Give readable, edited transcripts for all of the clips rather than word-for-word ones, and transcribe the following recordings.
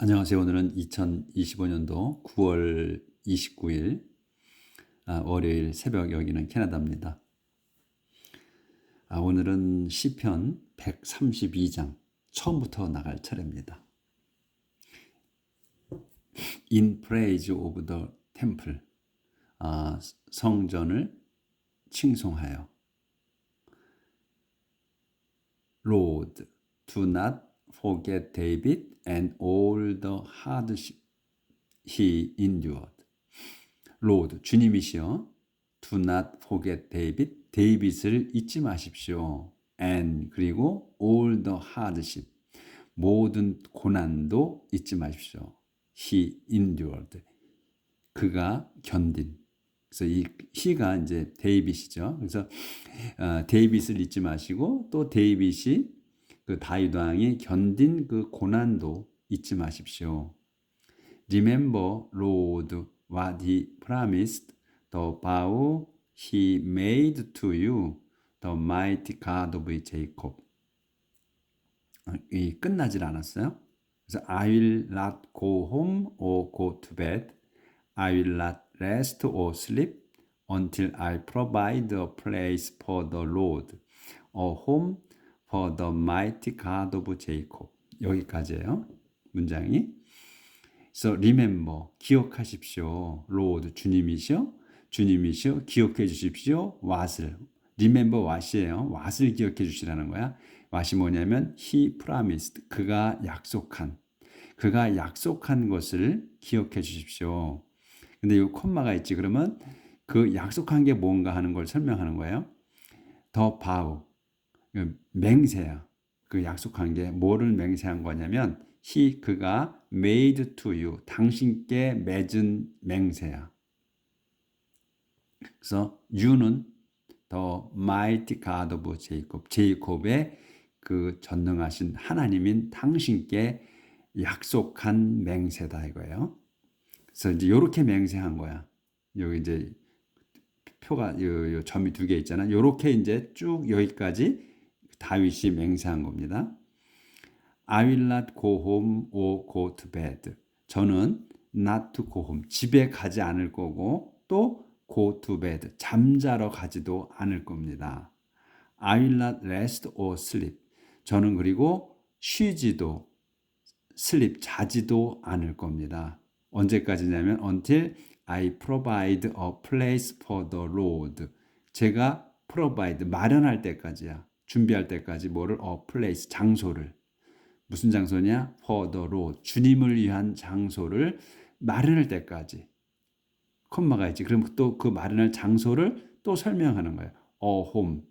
안녕하세요. 오늘은 2025년도 9월 29일 월요일 새벽, 여기는 캐나다입니다. 오늘은 시편 132장 처음부터 나갈 차례입니다. In praise of the temple, 성전을 칭송하여. Lord, do not forget David and all the hardship he endured. Lord, 주님이시여, do not forget David, 데이빗을 잊지 마십시오. And, 그리고 all the hardship, 모든 고난도 잊지 마십시오. He endured, 그가 견딘. 그래서 이 he가 이제 데이빗이죠. 그래서 데이빗을 잊지 마시고, 또 데이빗이 그 다윗 왕이 견딘 그 고난도 잊지 마십시오. Remember, Lord, what he promised, the vow he made to you, the mighty God of Jacob. 이 끝나질 않았어요. 그래서 I will not go home or go to bed. I will not rest or sleep until I provide a place for the Lord, a home for the mighty God of Jacob. 여기까지예요. 문장이. So remember, 기억하십시오. Lord, 주님이시여, 기억해 주십시오. what을. remember what이에요. what을 기억해 주시라는 거야. what이 뭐냐면 he promised, 그가 약속한 것을 기억해 주십시오. 근데 이 콤마가 있지. 그러면 그 약속한 게 뭔가 하는 걸 설명하는 거예요. The vow, 맹세야. 그 약속한 게 뭐를 맹세한 거냐면 그가 made to you, 당신께 맺은 맹세야. 그래서 you는 the mighty God of Jacob, 제이콥의 그 전능하신 하나님인 당신께 약속한 맹세다 이거예요. 그래서 이제 이렇게 맹세한 거야. 여기 이제 표가 요 점이 두 개 있잖아. 이렇게 이제 쭉 여기까지 다윗이 맹세한 겁니다. I will not go home or go to bed. 저는 not to go home, 집에 가지 않을 거고, 또 go to bed, 잠자러 가지도 않을 겁니다. I will not rest or sleep. 저는 그리고 쉬지도, sleep, 자지도 않을 겁니다. 언제까지냐면 until I provide a place for the Lord. 제가 provide, 마련할 때까지야. 준비할 때까지 뭐를? a place, 장소를. 무슨 장소냐? For the Lord, 주님을 위한 장소를 마련할 때까지. 콤마가 있지. 그럼 또 그 마련할 장소를 또 설명하는 거예요. A home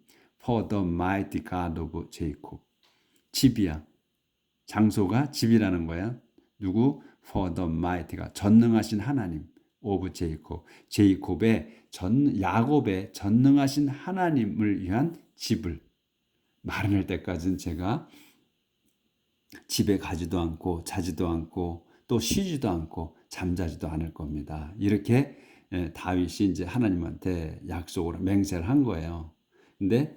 for the mighty God of Jacob. 집이야. 장소가 집이라는 거야. 누구? For the mighty가 전능하신 하나님. of Jacob. 야곱의 전능하신 하나님을 위한 집을 마련할 때까지는 제가 집에 가지도 않고 자지도 않고 또 쉬지도 않고 잠자지도 않을 겁니다. 이렇게 다윗이 이제 하나님한테 약속으로 맹세를 한 거예요. 근데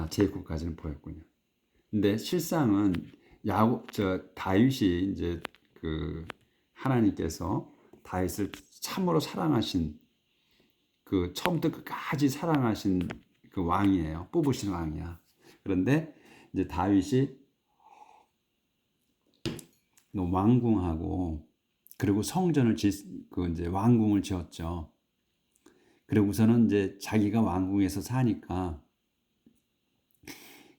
제이콥까지는 보였군요. 근데 실상은 다윗이 이제 그 하나님께서 다윗을 참으로 사랑하신 그 처음부터 끝까지 사랑하신 그 왕이에요. 뽑으신 왕이야. 그런데 이제 다윗이 왕궁하고 그리고 성전을 이제 왕궁을 지었죠. 그리고서는 이제 자기가 왕궁에서 사니까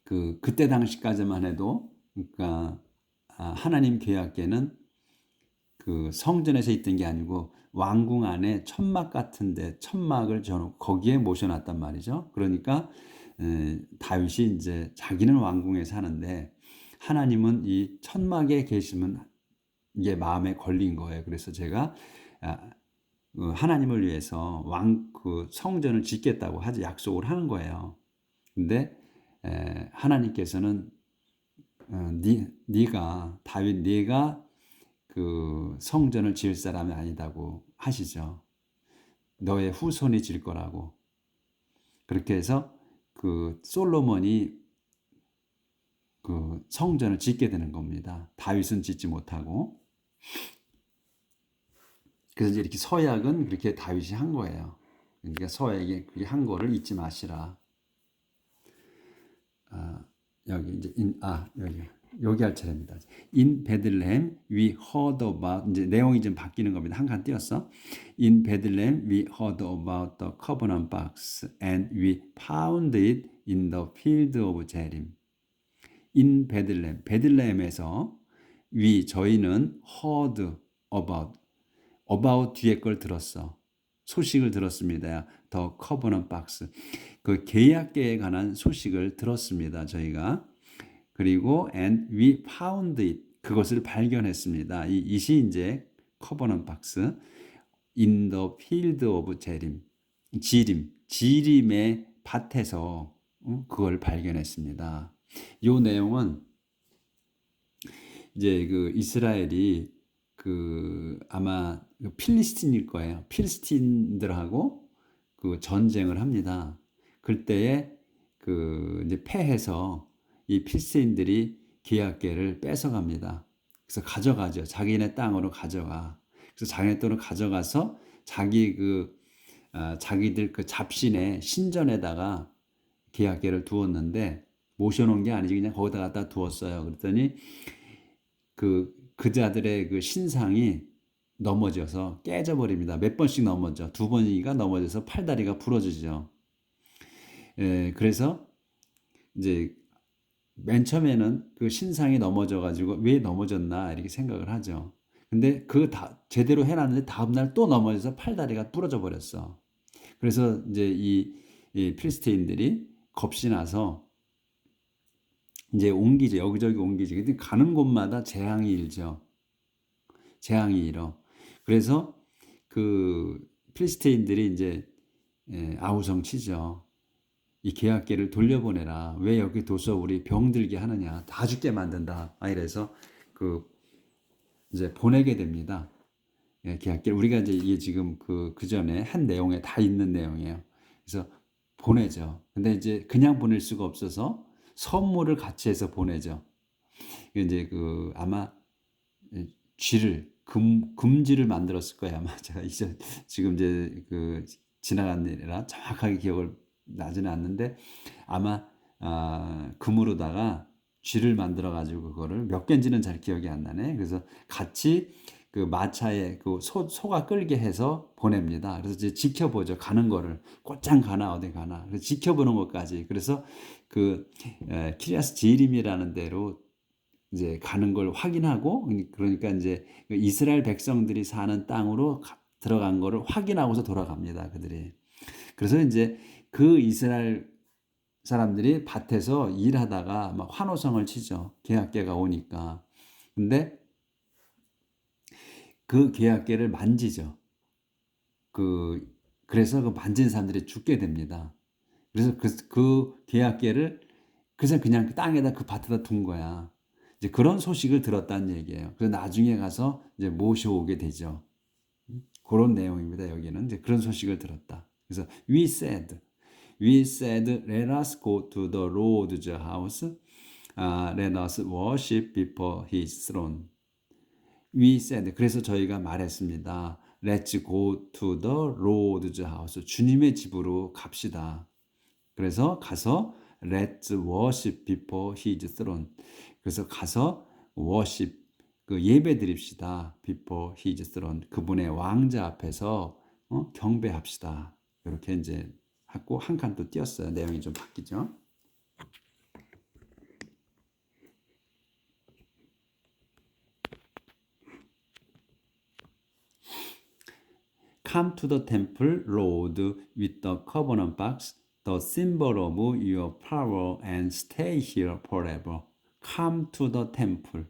그때 당시까지만 해도 그러니까 하나님 계약계는 그 성전에서 있던 게 아니고 왕궁 안에 천막 같은데 천막을 저놓고 거기에 모셔놨단 말이죠. 그러니까 다윗이 이제 자기는 왕궁에 사는데 하나님은 이 천막에 계시면 이게 마음에 걸린 거예요. 그래서 제가 하나님을 위해서 그 성전을 짓겠다고 약속을 하는 거예요. 근데 하나님께서는 다윗 네가 그 성전을 지을 사람이 아니다고 하시죠. 너의 후손이 질 거라고. 그렇게 해서 그 솔로몬이 그 성전을 짓게 되는 겁니다. 다윗은 짓지 못하고. 그래서 이제 이렇게 서약은 그렇게 다윗이 한 거예요. 그러니까 서약에 그게 한 거를 잊지 마시라. 여기 이제 여기 할 차례입니다. In Bethlehem we heard about, 이제 내용이 좀 바뀌는 겁니다. 한 칸 띄었어. In Bethlehem we heard about the covenant box and we found it in the field of Jerim. In Bethlehem, 베들레헴에서 저희는 heard about 뒤에 걸 들었어. 소식을 들었습니다. The covenant box. 그 계약계에 관한 소식을 들었습니다. 저희가. 그리고 and we found it. 그것을 발견했습니다. 이시 이제 covenant box in the field of 지림의 밭에서 그걸 발견했습니다. 이 내용은 이제 그 이스라엘이 그 아마 필리스틴일 거예요. 필리스틴들하고 그 전쟁을 합니다. 그때에 그 이제 패해서 이 필리스틴들이 기욤개를 뺏어갑니다. 그래서 가져가죠. 자기네 땅으로 가져가. 그래서 자기네 땅으로 가져가서 자기들 그 잡신의 신전에다가 기욤개를 두었는데 모셔놓은 게 아니지 그냥 거기다 갖다 두었어요. 그랬더니 그자들의 그 신상이 넘어져서 깨져버립니다. 몇 번씩 넘어져. 두 번이가 넘어져서 팔다리가 부러지죠. 그래서 이제 맨 처음에는 그 신상이 넘어져가지고 왜 넘어졌나 이렇게 생각을 하죠. 근데 제대로 해놨는데 다음날 또 넘어져서 팔다리가 부러져 버렸어. 그래서 이제 이 필리스테인들이 겁이 나서 이제 옮기죠. 여기저기 옮기죠. 근데 가는 곳마다 재앙이 일죠. 재앙이 일어. 그래서 그 필리스테인들이 이제 아우성 치죠. 이 계약계를 돌려보내라. 왜 여기 둬서 우리 병들게 하느냐. 다 죽게 만든다. 이래서 이제 보내게 됩니다. 계약계를 우리가 이제 이게 지금 그 전에 한 내용에 다 있는 내용이에요. 그래서 보내죠. 근데 이제 그냥 보낼 수가 없어서 선물을 같이 해서 보내죠. 이제 아마 금지를 만들었을 거예요. 아마 제가 지금 이제 지나간 일이라 정확하게 기억을 나지는 않는데 아마 금으로다가 쥐를 만들어 가지고 그거를 몇 개인지는 잘 기억이 안 나네. 그래서 같이 그 마차에 소가 끌게 해서 보냅니다. 그래서 이제 지켜보죠. 가는 거를 곧장 가나 어디 가나. 그래서 지켜보는 것까지. 그래서 키리아스 제림이라는 데로 이제 가는 걸 확인하고 그러니까 이제 이스라엘 백성들이 사는 땅으로 들어간 거를 확인하고서 돌아갑니다. 그들이. 그래서 이제 그 이스라엘 사람들이 밭에서 일하다가 막 환호성을 치죠. 계약계가 오니까. 근데 그 계약계를 만지죠. 그래서 그 만진 사람들이 죽게 됩니다. 그래서 그 계약계를 그냥 땅에다 그 밭에다 둔 거야. 이제 그런 소식을 들었다는 얘기예요. 그래서 나중에 가서 이제 모셔오게 되죠. 그런 내용입니다. 여기는 이제 그런 소식을 들었다. 그래서 we said, let us go to the Lord's house. Let us worship before His throne. We said, 그래서 저희가 말했습니다. Let's go to the Lord's house. 주님의 집으로 갑시다. 그래서 가서 Let's worship before His throne. 그래서 가서 worship, 예배 드립시다. before His throne. 그분의 왕자 앞에서 경배합시다. 이렇게 이제 하고 한 칸 또 띄었어요. 내용이 좀 바뀌죠. Come to the temple, Lord, with the covenant box, the symbol of your power, and stay here forever. Come to the temple.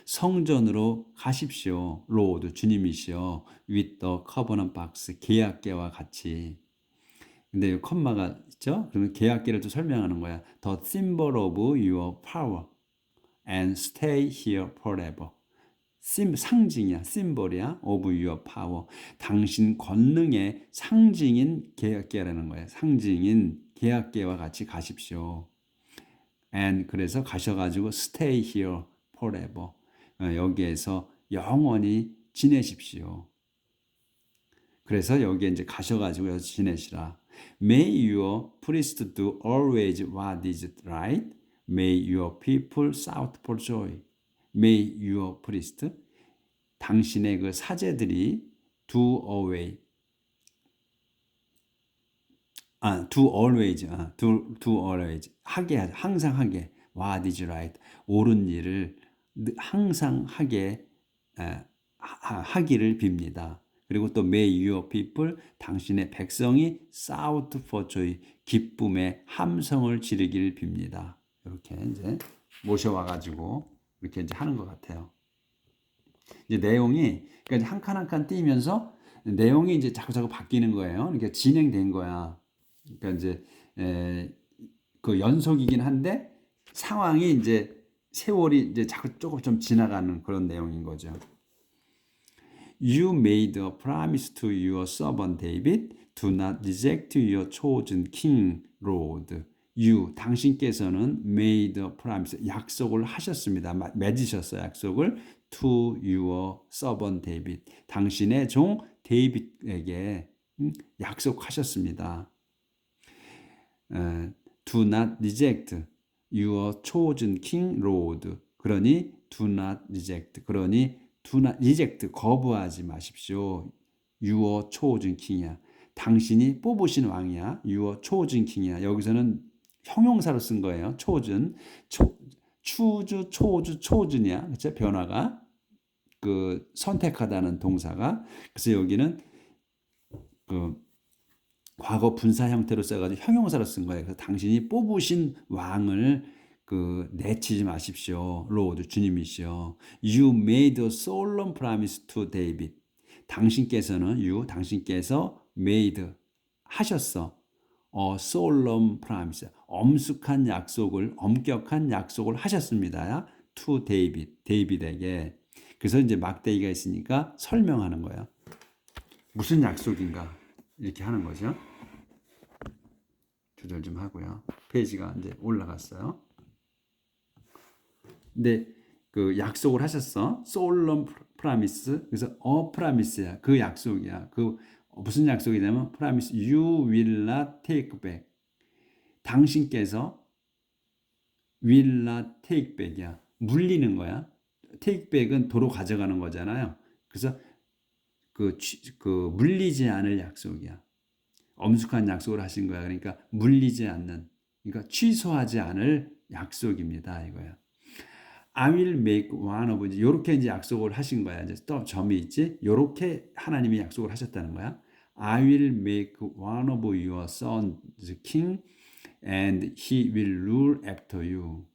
성전으로 가십시오. Lord, 주님이시여. With the covenant box, 계약계와 같이. 근데 이 컴마가 있죠? 그러면 계약계를 또 설명하는 거야. The symbol of your power, and stay here forever. 상징이야, 심볼이야, of your power. 당신 권능의 상징인 계약계라는 거예요. 상징인 계약계와 같이 가십시오. and 그래서 가셔가지고 stay here forever. 여기에서 영원히 지내십시오. 그래서 여기에 이제 가셔가지고 여기서 지내시라. May your priest do always what is right. May your people shout for joy. May your priest, 당신의 그 사제들이 do always, do always, do always 하게 항상 하게 what is right, 옳은 일을 항상 하게 하기를 빕니다. 그리고 또 may your people, 당신의 백성이 shout for joy, 기쁨의 함성을 지르기를 빕니다. 이렇게 이제 모셔와 가지고 이렇게 이제 하는 것 같아요. 이제 내용이 그러니까 한 칸 한 칸 띄면서 내용이 이제 자꾸 바뀌는 거예요. 그러니까 진행된 거야. 그러니까 이제 그 연속이긴 한데 상황이 이제 세월이 이제 자꾸 조금 좀 지나가는 그런 내용인 거죠. You made a promise to your servant David, do not reject your chosen king, Lord. You, 당신께서는 made a promise, 약속을 하셨습니다. 맺으셨어요, 약속을. To your servant David, 당신의 종 데이빗에게 약속하셨습니다. Do not reject your chosen king, Lord. 그러니 do not reject, 그러니 do not reject, 거부하지 마십시오. Your chosen king이야. 당신이 뽑으신 왕이야. Your chosen king이야. 여기서는 형용사로 쓴 거예요. chosen, choose, chosen이야. 그렇죠? 변화가 그 선택하다는 동사가. 그래서 여기는 그 과거 분사 형태로 써가지고 형용사로 쓴 거예요. 그래서 당신이 뽑으신 왕을 그 내치지 마십시오. Lord, 주님이시여. You made a solemn promise to David. 당신께서는 당신께서 made 하셨어. solemn promise, 엄숙한 약속을, 엄격한 약속을 하셨습니다. to David, 데이빗에게. 그래서 이제 막대기가 있으니까 설명하는 거예요. 무슨 약속인가 이렇게 하는 거죠. 조절 좀 하고요. 페이지가 이제 올라갔어요. 근데 그 약속을 하셨어. solemn promise. 그래서 promise야. 그 약속이야. 그 무슨 약속이냐면 promise you will not take back. 당신께서 will not take back이야. 물리는 거야. take back은 도로 가져가는 거잖아요. 그래서 그 물리지 않을 약속이야. 엄숙한 약속을 하신 거야. 그러니까 물리지 않는, 그러니까 취소하지 않을 약속입니다. 이거야. I will make one of, 이렇게 이제 약속을 하신 거야. 이제 또 점이 있지. 이렇게 하나님이 약속을 하셨다는 거야. I will make one of your sons king, and he will rule after you.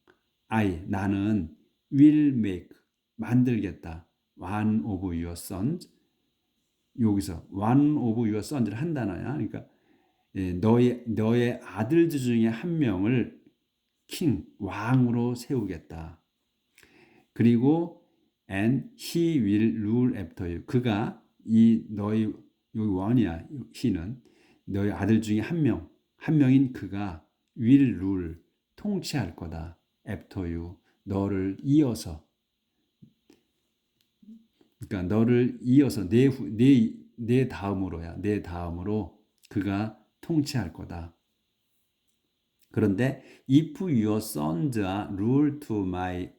나는 will make, 만들겠다. one of your sons. 여기서 one of your sons를 한 단어야. 그러니까 너의 아들들 중에 한 명을 king, 왕으로 세우겠다. 그리고 and he will rule after you. 그가 너희 여기 원이야. he는 너희 아들 중에 한 명인 그가 will rule, 통치할 거다. after you, 너를 이어서. 그러니까 너를 이어서 내 다음으로야. 내 다음으로 그가 통치할 거다. 그런데 if your sons are rule to my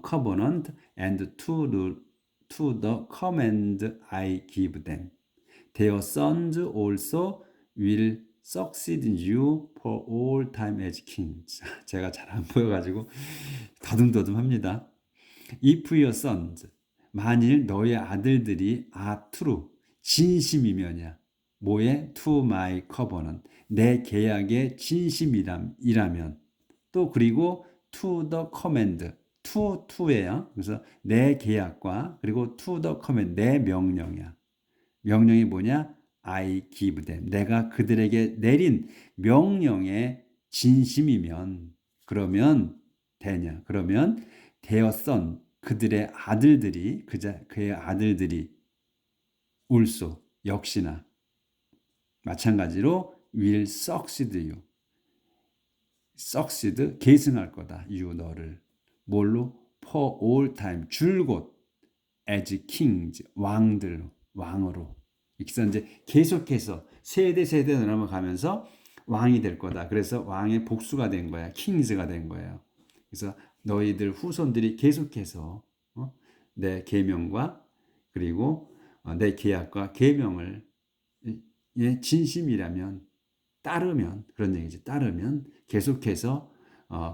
covenant and to the command I give them, their sons also will succeed you for all time as kings. 제가 잘 안 보여가지고 더듬더듬합니다. If your sons, 만일 너의 아들들이 are true, 진심이면이야. 뭐에? To my covenant, 내 계약의 진심이라면. 또 그리고 to the command, to예요. 그래서 내 계약과 그리고 to the command, 내 명령이야. 명령이 뭐냐? I give them, 내가 그들에게 내린 명령의 진심이면, 그러면 되냐? 그러면 their son, 그들의 아들들이, 그의 아들들이 also, 역시나 마찬가지로 will succeed you, succeed 계승할 거다. you 너를 뭘로? for all time 줄곧 as kings 왕으로. 그래서 이제 계속해서 세대 넘어가면서 왕이 될 거다. 그래서 왕의 복수가 된 거야. kings가 된 거예요. 그래서 너희들 후손들이 계속해서 내 계명과 그리고 내 계약과 계명을 진심이라면 따르면 그런 얘기지. 따르면 계속해서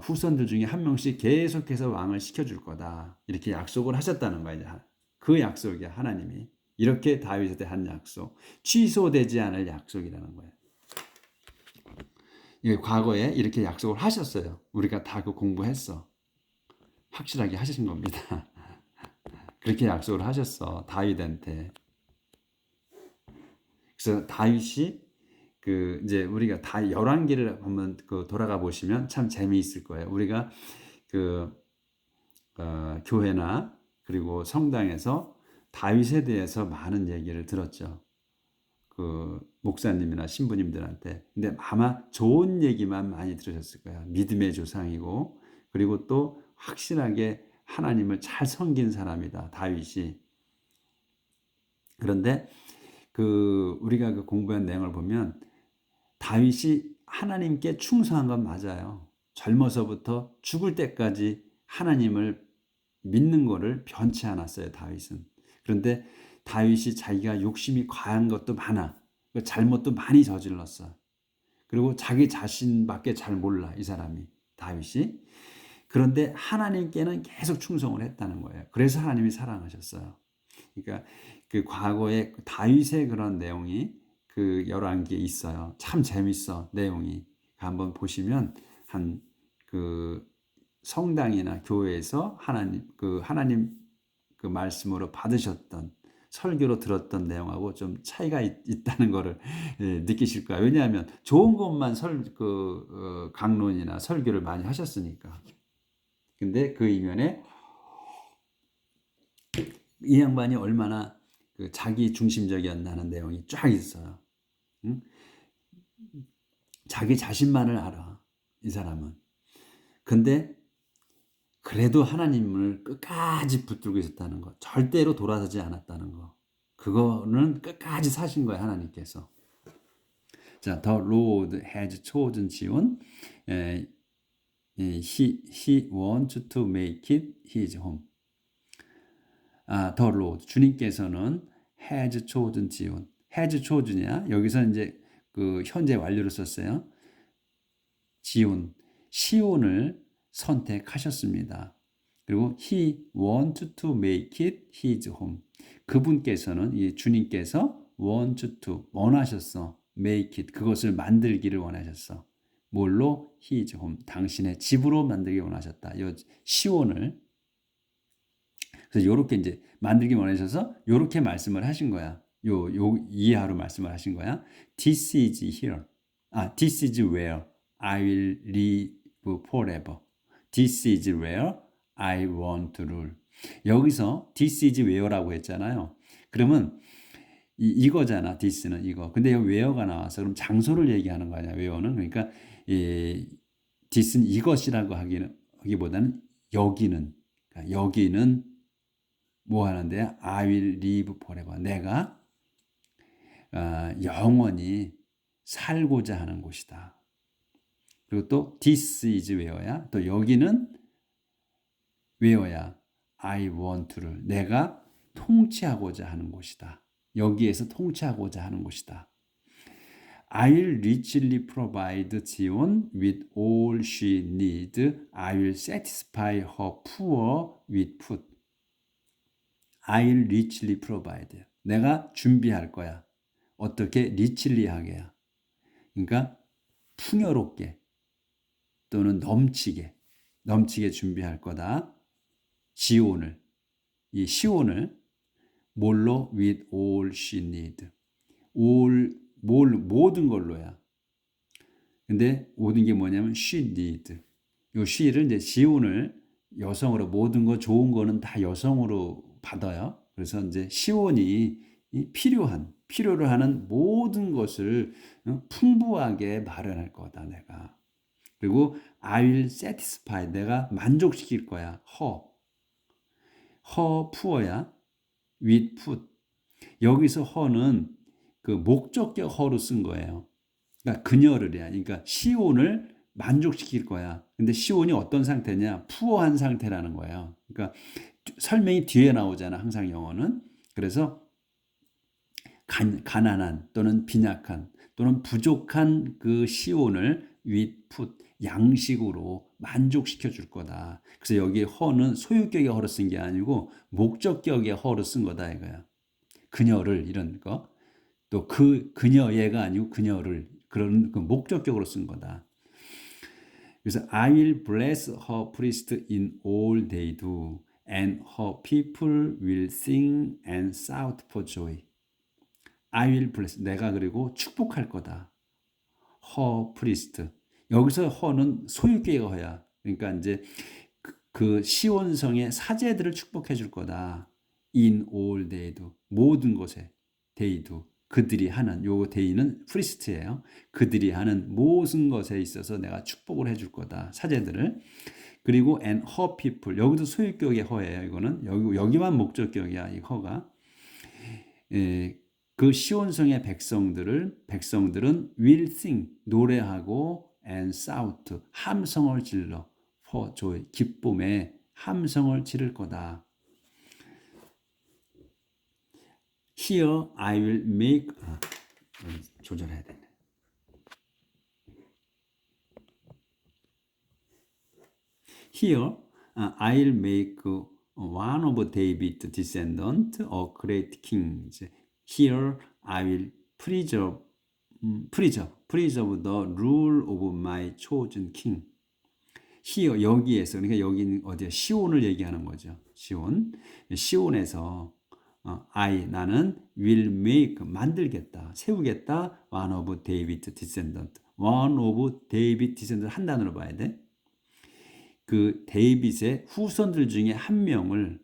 후손들 중에 한 명씩 계속해서 왕을 시켜줄 거다. 이렇게 약속을 하셨다는 거야. 그 약속이야. 하나님이 이렇게 다윗한테 한 약속, 취소되지 않을 약속이라는 거예요. 이게 과거에 이렇게 약속을 하셨어요. 우리가 다 그 공부했어. 확실하게 하신 겁니다. 그렇게 약속을 하셨어. 다윗한테. 그래서 다윗이 이제 우리가 다 열왕기를 한번 돌아가 보시면 참 재미있을 거예요. 우리가 교회나 그리고 성당에서 다윗에 대해서 많은 얘기를 들었죠. 목사님이나 신부님들한테. 근데 아마 좋은 얘기만 많이 들으셨을 거예요. 믿음의 조상이고, 그리고 또 확실하게 하나님을 잘 섬긴 사람이다, 다윗이. 그런데 우리가 공부한 내용을 보면 다윗이 하나님께 충성한 건 맞아요. 젊어서부터 죽을 때까지 하나님을 믿는 거를 변치 않았어요, 다윗은. 그런데 다윗이 자기가 욕심이 과한 것도 많아. 잘못도 많이 저질렀어. 그리고 자기 자신밖에 잘 몰라, 이 사람이, 다윗이. 그런데 하나님께는 계속 충성을 했다는 거예요. 그래서 하나님이 사랑하셨어요. 그러니까 과거에 다윗의 그런 내용이 열왕기에 있어요. 참 재밌어, 내용이. 한번 보시면 성당이나 교회에서 하나님 말씀으로 받으셨던 설교로 들었던 내용하고 좀 차이가 있다는 것을 느끼실 거예요. 왜냐하면 좋은 것만 강론이나 설교를 많이 하셨으니까. 근데 그 이면에 이 양반이 얼마나 자기 중심적이었나는 내용이 쫙 있어요. 응? 자기 자신만을 알아, 이 사람은. 근데 그래도 하나님을 끝까지 붙들고 있었다는 거, 절대로 돌아서지 않았다는 거, 그거는 끝까지 사신 거예요, 하나님께서. 자, The Lord has chosen Zion. He wants to make it his home. The Lord, 주님께서는 has chosen Zion. has chosen이야. 여기서 이제 현재 완료로 썼어요. 시온을 선택하셨습니다. 그리고 He wants to make it his home. 그분께서는, 이 주님께서 want to, 원하셨어. make it, 그것을 만들기를 원하셨어. 뭘로? his home, 당신의 집으로 만들기 원하셨다. 이 시온을. 그래서 요렇게 이제 만들기 원하셔서 요렇게 말씀을 하신 거야. 이하로 말씀을 하신 거야. This is here. This is where I will live forever. This is where I want to rule. 여기서 this is where라고 했잖아요. 그러면 이거잖아. this는 이거. 근데 여기 where가 나와서 그럼 장소를 얘기하는 거 아니야. where는. 그러니까 this는 이것이라고 하기보다는 여기는. 그러니까 여기는 뭐 하는데? I will live forever. 내가 영원히 살고자 하는 곳이다. 그리고 또 this is where야. 또 여기는 where야. I want to를. 내가 통치하고자 하는 곳이다. 여기에서 통치하고자 하는 곳이다. I will richly provide Zion with all she needs. I will satisfy her poor with food. I will richly provide. 내가 준비할 거야. 어떻게? richly하게야. 그러니까 풍요롭게 또는 넘치게 준비할 거다. 지온을, 이 시온을 뭘로? with all she need. 모든 걸로야. 근데 모든 게 뭐냐면 she need. 요 she를 이제 지온을 여성으로, 모든 거 좋은 거는 다 여성으로 받아요. 그래서 이제 시온이 필요를 하는 모든 것을 풍부하게 마련할 거다, 내가. 그리고 I will satisfy. 내가 만족시킬 거야. her poor야. with food. 여기서 her는 그 목적격 her로 쓴 거예요. 그러니까 그녀를이야. 그러니까 시온을 만족시킬 거야. 근데 시온이 어떤 상태냐? 푸어한 상태라는 거예요. 그러니까 설명이 뒤에 나오잖아. 항상 영어는. 그래서 가난한 또는 빈약한 또는 부족한 그 시온을 with food, 양식으로 만족시켜 줄 거다. 그래서 여기 허는 소유격의 허로 쓴 게 아니고 목적격의 허로 쓴 거다 이거야. 그녀를 이런 거. 또 그녀 얘가 아니고 그녀를 그런 그 목적격으로 쓴 거다. 그래서 I will bless her priest in all they do, and her people will sing and shout for joy. I will bless. 내가 그리고 축복할 거다. her priest. 여기서 her는 소유격의 허야. 그러니까 이제 그 시온성의 사제들을 축복해 줄 거다. In all they do. 모든 곳에 they do. 그들이 하는 요 데이는 프리스트예요. 그들이 하는 모든 것에 있어서 내가 축복을 해줄 거다. 사제들을. 그리고 and her people. 여기도 소유격의 허예요. 이거는 여기만 목적격이야. 이 허가. 그 시온성의 백성들은 will sing 노래하고 and shout 함성을 질러 for joy 기쁨에 함성을 지를 거다. Here I will make 조절해야 되네. Here I'll make one of David's descendants a great king. Here I will preserve the rule of my chosen king. Here 여기에서 그러니까 여기는 어디야? 시온을 얘기하는 거죠. 시온에서 나는 will make 만들겠다, 세우겠다. one of David's descendant. one of David descendant 한 단어로 봐야 돼. 그 데이빗의 후손들 중에 한 명을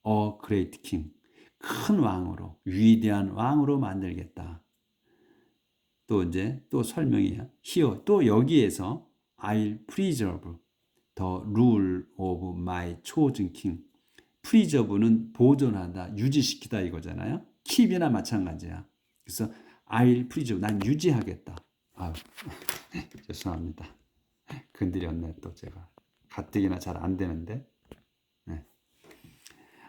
a great king, 큰 왕으로, 위대한 왕으로 만들겠다. 또 설명이야. here 또 여기에서 I'll preserve the rule of my chosen king. preserve는 보존하다, 유지시키다 이거잖아요. keep이나 마찬가지야. 그래서 I'll preserve, 난 유지하겠다. 죄송합니다. 건드렸네 또 제가. 가뜩이나 잘 안 되는데. 네.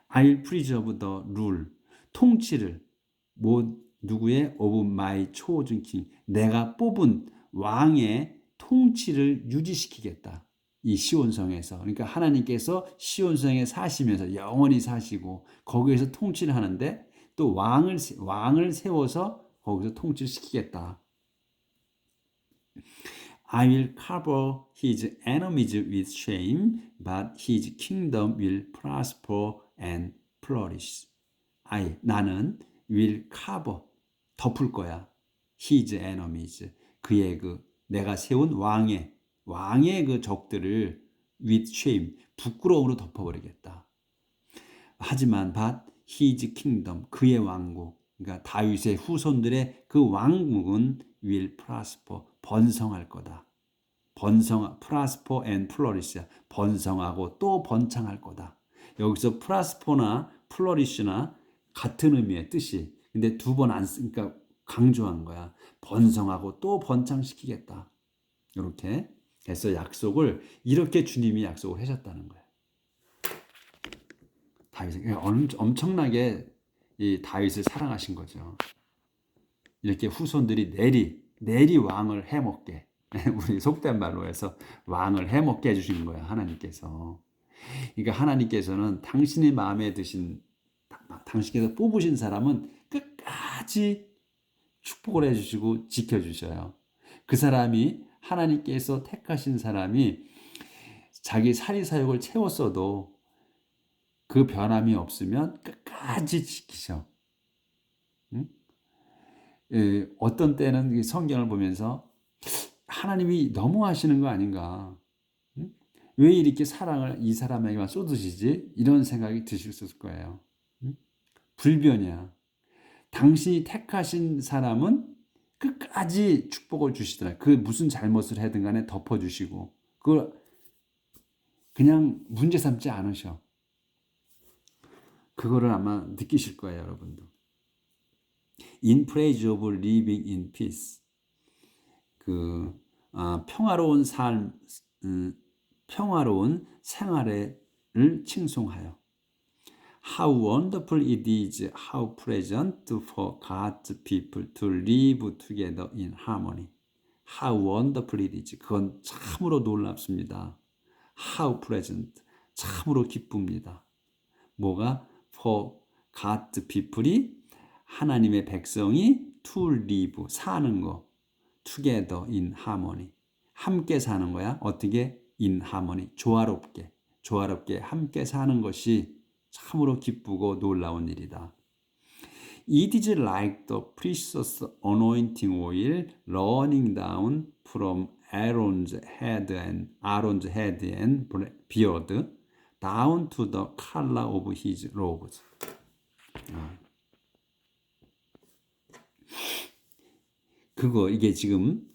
I'll preserve the rule, 통치를 누구의 of my chosen king, 내가 뽑은 왕의 통치를 유지시키겠다. 이 시온성에서. 그러니까 하나님께서 시온성에 사시면서 영원히 사시고 거기에서 통치를 하는데 또 왕을 세워서 거기서 통치를 시키겠다. I will cover his enemies with shame, but his kingdom will prosper and flourish. 나는 will cover, 덮을 거야. his enemies, 그의 내가 세운 왕의 그 적들을 with shame, 부끄러움으로 덮어버리겠다. 하지만 but his kingdom, 그의 왕국, 그러니까 다윗의 후손들의 그 왕국은 will prosper, 번성할 거다. prosper and flourish, 번성하고 또 번창할 거다. 여기서 prosper나 flourish나 같은 의미의 뜻이, 근데 두 번 안 쓰니까 강조한 거야. 번성하고 또 번창시키겠다. 이렇게 해서 약속을 이렇게 주님이 약속을 하셨다는 거예요. 다윗이 엄청나게 이 다윗을 사랑하신 거죠. 이렇게 후손들이 내리 왕을 해먹게, 우리 속된 말로 해서 왕을 해먹게 해주신 거예요. 하나님께서. 그러니까 하나님께서는 당신이 마음에 드신, 당신께서 뽑으신 사람은 끝까지 축복을 해주시고 지켜주셔요. 그 사람이, 하나님께서 택하신 사람이 자기 사리사욕을 채웠어도 그 변함이 없으면 끝까지 지키셔. 응? 어떤 때는 성경을 보면서 하나님이 너무 하시는 거 아닌가? 응? 왜 이렇게 사랑을 이 사람에게만 쏟으시지? 이런 생각이 드실 수 있을 거예요. 응? 불변이야. 당신이 택하신 사람은 끝까지 축복을 주시더라. 그 무슨 잘못을 하든 간에 덮어주시고 그걸 그냥 문제 삼지 않으셔. 그거를 아마 느끼실 거예요, 여러분도. In praise of living in peace. 평화로운 삶, 평화로운 생활을 칭송하여. How wonderful it is, how pleasant for God's people to live together in harmony. How wonderful it is. 그건 참으로 놀랍습니다. How pleasant. 참으로 기쁩니다. 뭐가? For God's people이 하나님의 백성이 to live, 사는 거. together in harmony. 함께 사는 거야. 어떻게? in harmony. 조화롭게. 조화롭게 함께 사는 것이 참으로 기쁘고 놀라운 일이다. It is like the precious anointing oil running down from Aaron's head and beard down to the collar of his robes. 이게 지금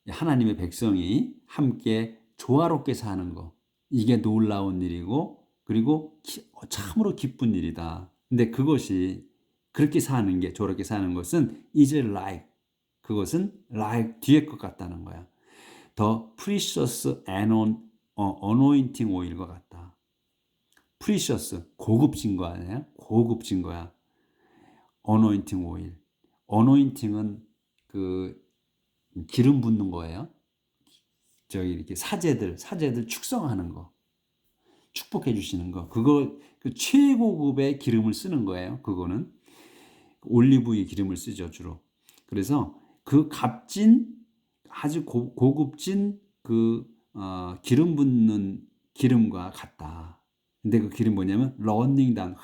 하나님의 백성이 함께 조화롭게 사는 거. 이게 놀라운 일이고, 그리고 참으로 기쁜 일이다. 근데 그것이 그렇게 사는 게, 저렇게 사는 것은 is like, 그것은 like 뒤에 것 같다는 거야. The precious anointing oil과 같다. precious, 고급진 거 아니야? 고급진 거야. anointing oil. anointing은 기름 붓는 거예요. 이렇게 사제들 축성하는 거. 축복해 주시는 거. 최고급의 기름을 쓰는 거예요. 그거는 올리브유 기름을 쓰죠, 주로. 그래서 값진 아주 고급진 기름 붓는 기름과 같다. 근데 그 기름 뭐냐면 running down,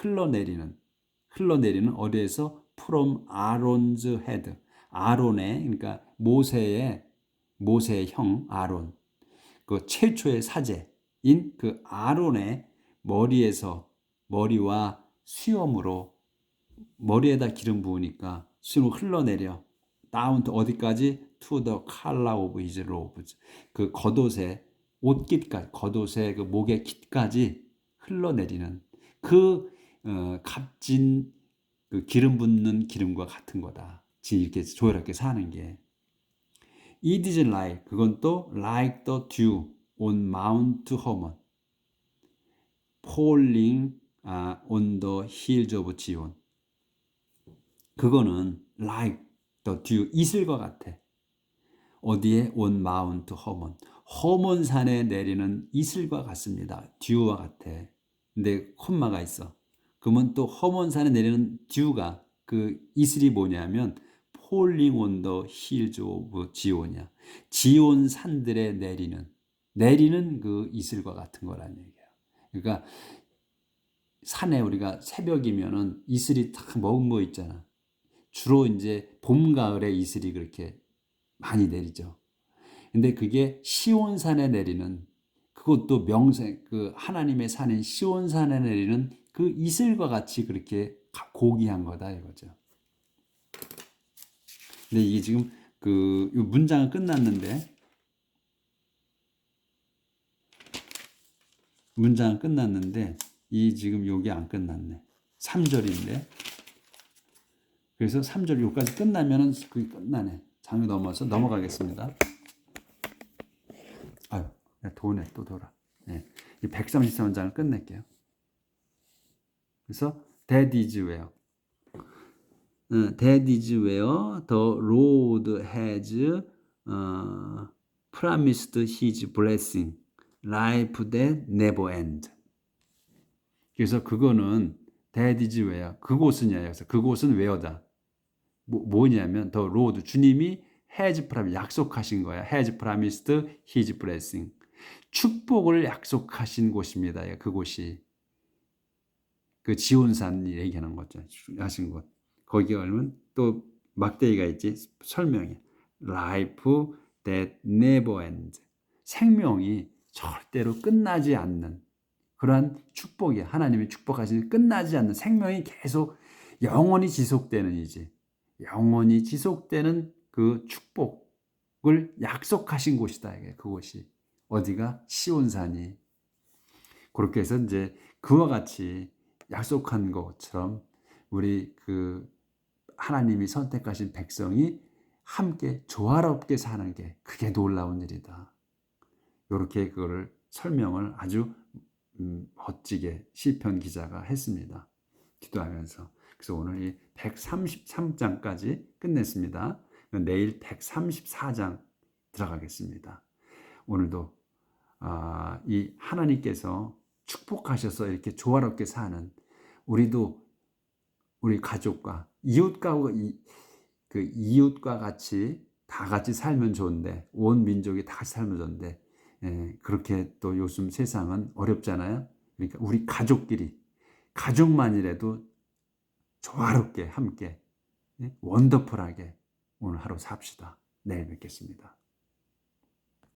흘러내리는 어디에서 from Aaron's head. 아론의, 그러니까 모세의 형 아론. 최초의 사제인 아론의 머리와 수염으로 머리에다 기름 부으니까 수염 흘러내려 down to 어디까지? to the collar of his robes. 겉옷의 옷깃까지, 겉옷의 목의 깃까지 흘러내리는 값진 기름 붓는 기름과 같은 거다. 이렇게 조화롭게 사는 게. It is like, 그건 또 like the dew on Mount Hermon, falling on the hills of Zion. 그거는 like the dew, 이슬과 같아. 어디에? on Mount Hermon. 허몬산에 내리는 이슬과 같습니다. 듀와 같아. 근데 콤마가 있어. 그러면 또 허몬산에 내리는 듀가 이슬이 뭐냐면 falling on the hills of Zion이야. 지온 산들에 내리는 이슬과 같은 거라는 얘기야. 그러니까 산에 우리가 새벽이면은 이슬이 탁 머금고 있잖아. 주로 이제 봄, 가을에 이슬이 그렇게 많이 내리죠. 근데 그게 시온산에 내리는, 그것도 하나님의 산인 시온산에 내리는 이슬과 같이 그렇게 고귀한 거다 이거죠. 근데 이게 지금 이 문장은 끝났는데 지금 요게 안 끝났네. 3절인데. 그래서 3절 요까지 끝나면은 그게 끝나네. 장을 넘어서 넘어가겠습니다. 아유, 도네, 또 돌아. 네. 이 133장을 끝낼게요. 그래서 that is where the Lord has promised his blessing, life that never ends. 그래서 그거는 that is where, 그곳은요. 그래서 그곳은 where다. 뭐냐면 the Lord, 주님이 has promised, 약속하신 거야. has promised his blessing. 축복을 약속하신 곳입니다. 그곳이. 지온산 얘기하는 거죠. 하신 곳. 거기에 가면 또 막대기가 있지. 설명해. Life that never ends. 생명이 절대로 끝나지 않는 그러한 축복이야. 하나님이 축복하시는 끝나지 않는 생명이 계속 영원히 지속되는 이지. 영원히 지속되는 그 축복을 약속하신 곳이다. 이게 그곳이 어디가 시온산이. 그렇게 해서 이제 그와 같이 약속한 것처럼 우리 그 하나님이 선택하신 백성이 함께 조화롭게 사는 게 그게 놀라운 일이다. 이렇게 그거를 설명을 아주 멋지게 시편 기자가 했습니다. 기도하면서. 그래서 오늘 이 133장까지 끝냈습니다. 내일 134장 들어가겠습니다. 오늘도 이 하나님께서 축복하셔서 이렇게 조화롭게 사는 우리도 우리 가족과 이웃과 같이 다 같이 살면 좋은데, 온 민족이 다 같이 살면 좋은데, 그렇게 또 요즘 세상은 어렵잖아요. 그러니까 우리 가족만이라도 조화롭게 함께 원더풀하게 오늘 하루 삽시다. 내일 뵙겠습니다.